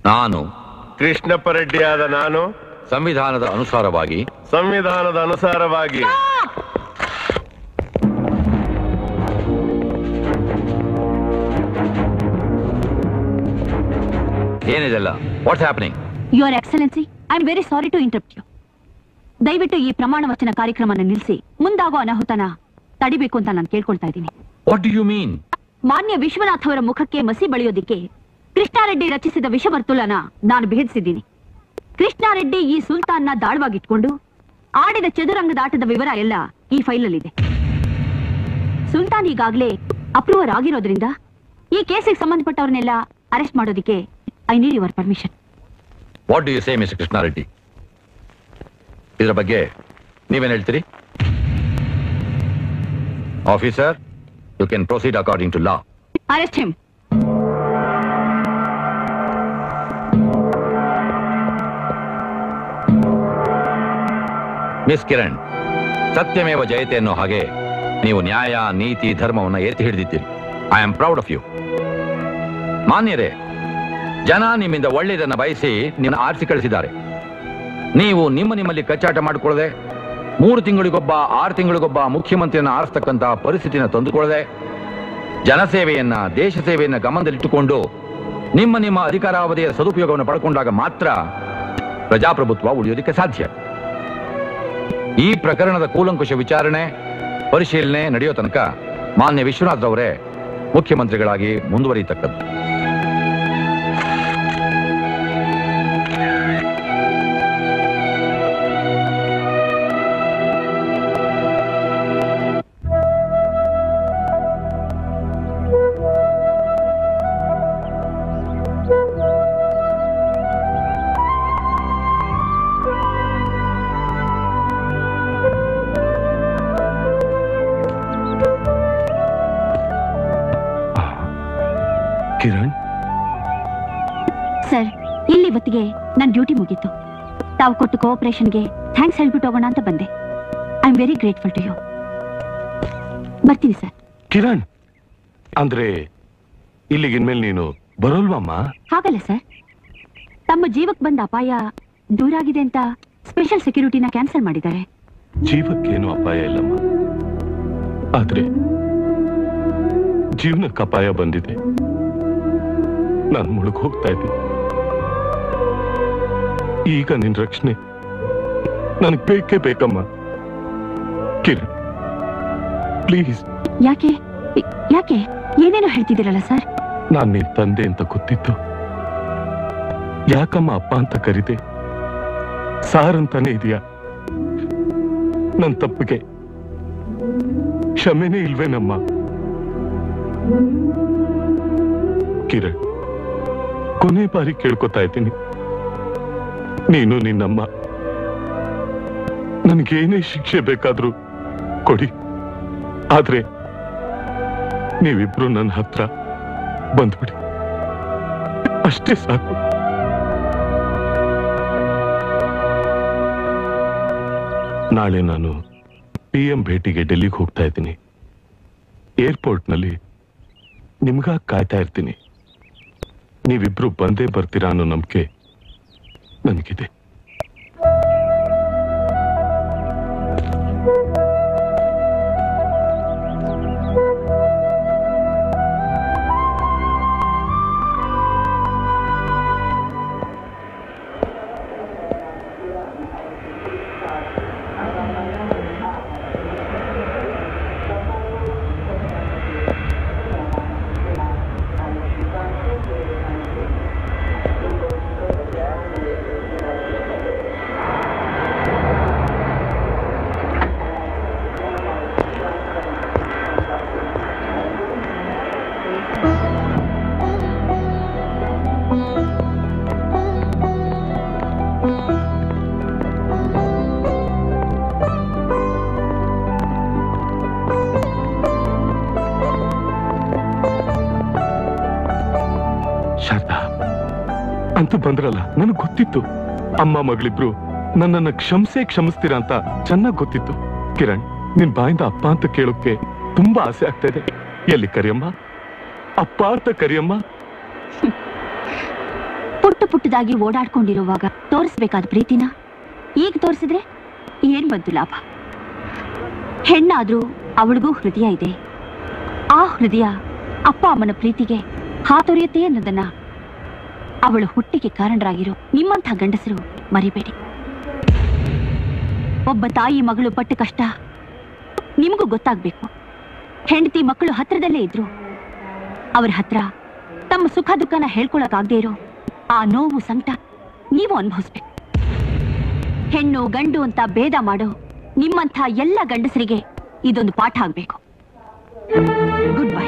ನಾನು ಕೃಷ್ಣಪ್ಪ ರೆಡ್ಡಿಯಾದ ನಾನು ಸಂವಿಧಾನದ ಅನುಸಾರವಾಗಿ ಏನಿದೆಲ್ಲ? What's happening? Your excellency, I am very sorry to interrupt you. ದಯವಿಟ್ಟು ಈ ಪ್ರಮಾಣ ವಚನ ಕಾರ್ಯಕ್ರಮನ ನಿಲ್ಲಿಸಿ ಮುಂದಾಗೋ ಅನಾಹುತನ ತಡಿಬೇಕು ಅಂತ ನಾನು ಕೇಳ್ಕೊಳ್ತಾ ಇದ್ದೀನಿ. What do you mean? ಮಾನ್ಯ ವಿಶ್ವನಾಥ್ ಅವರ ಮುಖಕ್ಕೆ ಮಸಿ ಬಳಿಯೋದಿಕ್ಕೆ ಕೃಷ್ಣಾರೆಡ್ಡಿ ರಚಿಸಿದ ವಿಷವರ್ತುಲನ ನಾನು ಭೇದಿಸಿದ್ದೀನಿ. ಕೃಷ್ಣಾರೆಡ್ಡಿ ಈ ಸುಲ್ತಾನ್ನ ದಾಳವಾಗಿಟ್ಕೊಂಡು ಆಡಿದ ಚದುರಂಗದ ಆಟದ ವಿವರ ಎಲ್ಲ ಈ ಫೈಲಲ್ಲಿದೆ. ಸುಲ್ತಾನ್ ಈಗಾಗಲೇ ಅಪ್ರೂವರ್ ಆಗಿರೋದ್ರಿಂದ ಈ ಕೇಸಿಗೆ ಸಂಬಂಧಪಟ್ಟವ್ರನ್ನೆಲ್ಲ ಅರೆಸ್ಟ್ ಮಾಡೋದಿಕ್ಕೆ I need your permission. What do you say mister Krishna Reddy? ಇದರ ಬಗ್ಗೆ ನೀವೇನು ಹೇಳ್ತೀರಿ? Officer, you can proceed according to law. Arrest him. Miss Kiran, ಸತ್ಯಮೇವ ಜಯತೆ ಅನ್ನೋ ಹಾಗೆ ನೀವು ನ್ಯಾಯ, ನೀತಿ, ಧರ್ಮವನ್ನು ಎತ್ತಿ ಹಿಡಿದಿದ್ದೀರಿ. I am proud of you. ಮಾನ್ಯರೇ, ಜನ ನಿಮ್ಮಿಂದ ಒಳ್ಳೆಯದನ್ನು ಬಯಸಿ ನಿನ್ನ ಆರಿಸಿ ಕಳಿಸಿದ್ದಾರೆ. ನೀವು ನಿಮ್ಮಲ್ಲಿ ಕಚ್ಚಾಟ ಮಾಡಿಕೊಳ್ಳದೆ 3 ತಿಂಗಳಿಗೊಬ್ಬ 6 ತಿಂಗಳಿಗೊಬ್ಬ ಮುಖ್ಯಮಂತ್ರಿಯನ್ನು ಆರಿಸ್ತಕ್ಕಂಥ ಪರಿಸ್ಥಿತಿನ ತಂದುಕೊಳ್ಳದೆ ಜನಸೇವೆಯನ್ನ, ದೇಶ ಸೇವೆಯನ್ನ ಗಮನದಲ್ಲಿಟ್ಟುಕೊಂಡು ನಿಮ್ಮ ಅಧಿಕಾರಾವಧಿಯ ಸದುಪಯೋಗವನ್ನು ಪಡ್ಕೊಂಡಾಗ ಮಾತ್ರ ಪ್ರಜಾಪ್ರಭುತ್ವ ಉಳಿಯೋದಕ್ಕೆ ಸಾಧ್ಯ. ಈ ಪ್ರಕರಣದ ಕೂಲಂಕುಷ ವಿಚಾರಣೆ, ಪರಿಶೀಲನೆ ನಡೆಯೋ ತನಕ ಮಾನ್ಯ ವಿಶ್ವನಾಥ್ ಅವರೇ ಮುಖ್ಯಮಂತ್ರಿಗಳಾಗಿ ಮುಂದುವರಿಯತಕ್ಕದ್ದು. ಕಿರಣ್ ಸರ್, ಇಲ್ಲಿ ಇವತ್ತಿಗೆ ನನ್ನ ಡ್ಯೂಟಿ ಮುಗೀತು. ತಾವು ಕೊಟ್ಟು ಕೋಆಪರೇಷನ್ಗೆ ಥ್ಯಾಂಕ್ಸ್ ಹೇಳ್ಬಿಟ್ಟು ಹೋಗೋಣ ಅಂತ ಬಂದೆ. I am very grateful to you. ಬರ್ತೀನಿ ಸರ್. ಕಿರಣ್, ಅಂದ್ರೆ ಇಲ್ಲಿಗಿನ್ಮೇಲೆ ನೀನು ಬರೋಲ್ವಮ್ಮ? ಹಾಗಲ್ಲ ಸರ್, ತಮ್ಮ ಜೀವಕ್ಕೆ ಬಂದ ಅಪಾಯ ದೂರ ಆಗಿದೆ ಅಂತ ಸ್ಪೆಷಲ್ ಸೆಕ್ಯೂರಿಟಿನ ಕ್ಯಾನ್ಸಲ್ ಮಾಡಿದ್ದಾರೆ. ಜೀವಕ್ಕೇನು ಅಪಾಯ ಇಲ್ಲಮ್ಮ, ಆದ್ರೆ ಜೀವನಕ್ಕೆ ಅಪಾಯ ಬಂದಿದೆ. ನಾನು ಮುಳುಗ್ ಹೋಗ್ತಾ ಇದ್ದೀನಿ. ಈಗ ನಿನ್ ರಕ್ಷಣೆ ನನಗೆ ಬೇಕೇ ಬೇಕಮ್ಮ. ಕಿರಣ್, ಪ್ಲೀಸ್. ಯಾಕೆ ಯಾಕೆ ಏನೇನೋ ಹೇಳ್ತಿದ್ದೀರಲ್ಲ ಸರ್? ನಾನ್ ನಿನ್ ತಂದೆ ಅಂತ ಗೊತ್ತಿತ್ತು. ಯಾಕಮ್ಮ ಅಪ್ಪ ಅಂತ ಕರೀದೆ? ಸಾರ್ ಅಂತಾನೆ ಇದೆಯಾ? ನನ್ ತಪ್ಪಿಗೆ ಕ್ಷಮೆನೇ ಇಲ್ವೇನಮ್ಮ? ಕಿರಣ್, ಕೊನೆ ಬಾರಿ ಕೇಳ್ಕೊತಾ ಇದ್ದೀನಿ, ನೀನು ನಿನ್ನಮ್ಮ ನನಗೇನೇ ಶಿಕ್ಷೆ ಬೇಕಾದ್ರೂ ಕೊಡಿ. ಆದ್ರೆ ನೀವಿಬ್ರು ನನ್ನ ಹತ್ರ ಬಂದ್ಬಿಡಿ, ಅಷ್ಟೇ ಸಾಕು. ನಾಳೆ ನಾನು PM ಭೇಟಿಗೆ ಡೆಲ್ಲಿಗೆ ಹೋಗ್ತಾ ಇದ್ದೀನಿ. ಏರ್ಪೋರ್ಟ್ನಲ್ಲಿ ನಿಮ್ಗಾಗಿ ಕಾಯ್ತಾ ಇರ್ತೀನಿ. ನೀವಿಬ್ರು ಬಂದೇ ಬರ್ತೀರಾ ಅನ್ನೋ ನಂಬಿಕೆ ನನಗಿದೆ. ಅಂತೂ ಬಂದ್ರಲ್ಲ, ನನಗ್ ಗೊತ್ತಿತ್ತು ಅಮ್ಮ ಮಗಳಿಬ್ರು ನನ್ನನ್ನ ಕ್ಷಮಿಸ್ತೀರಾ ಅಂತ ಚೆನ್ನಾಗಿ ಗೊತ್ತಿತ್ತು. ಕಿರಣ್, ನಿನ್ ಬಾಯಿಂದ ಅಪ್ಪ ಅಂತ ಕೇಳೋಕೆ ತುಂಬಾ ಆಸೆ ಆಗ್ತಾ ಇದೆ. ಎಲ್ಲಿ ಕರಿಯಮ್ಮ, ಅಪ್ಪ ಅಂತ ಕರಿಯಮ್ಮ. ಪುಟ್ಟ ಪುಟ್ಟದಾಗಿ ಓಡಾಡ್ಕೊಂಡಿರುವಾಗ ತೋರಿಸ್ಬೇಕಾದ ಪ್ರೀತಿನ ಈಗ ತೋರಿಸಿದ್ರೆ ಏನ್ ಬಂತು ಲಾಭ? ಹೆಣ್ಣಾದ್ರೂ ಅವಳಿಗೂ ಹೃದಯ ಇದೆ. ಆ ಹೃದಯ ಅಪ್ಪ ಅಮ್ಮನ ಪ್ರೀತಿಗೆ ಹಾತೊರೆಯುತ್ತೆ ಅನ್ನೋದನ್ನ ಅವಳು ಹುಟ್ಟಿಗೆ ಕಾರಣರಾಗಿರೋ ನಿಮ್ಮಂಥ ಗಂಡಸರು ಮರಿಬೇಡಿ. ಒಬ್ಬ ತಾಯಿ ಮಗಳು ಪಟ್ಟ ಕಷ್ಟ ನಿಮಗೂ ಗೊತ್ತಾಗ್ಬೇಕು. ಹೆಂಡತಿ ಮಕ್ಕಳು ಹತ್ರದಲ್ಲೇ ಇದ್ರು ಅವ್ರ ಹತ್ರ ತಮ್ಮ ಸುಖ ದುಃಖನ ಹೇಳ್ಕೊಳಕ್ಕಾಗದೇ ಇರೋ ಆ ನೋವು ಸಂಕಟ ನೀವು ಅನುಭವಿಸ್ಬೇಕು. ಹೆಣ್ಣು ಗಂಡು ಅಂತ ಭೇದ ಮಾಡೋ ನಿಮ್ಮಂಥ ಎಲ್ಲ ಗಂಡಸರಿಗೆ ಇದೊಂದು ಪಾಠ ಆಗ್ಬೇಕು. Good bye.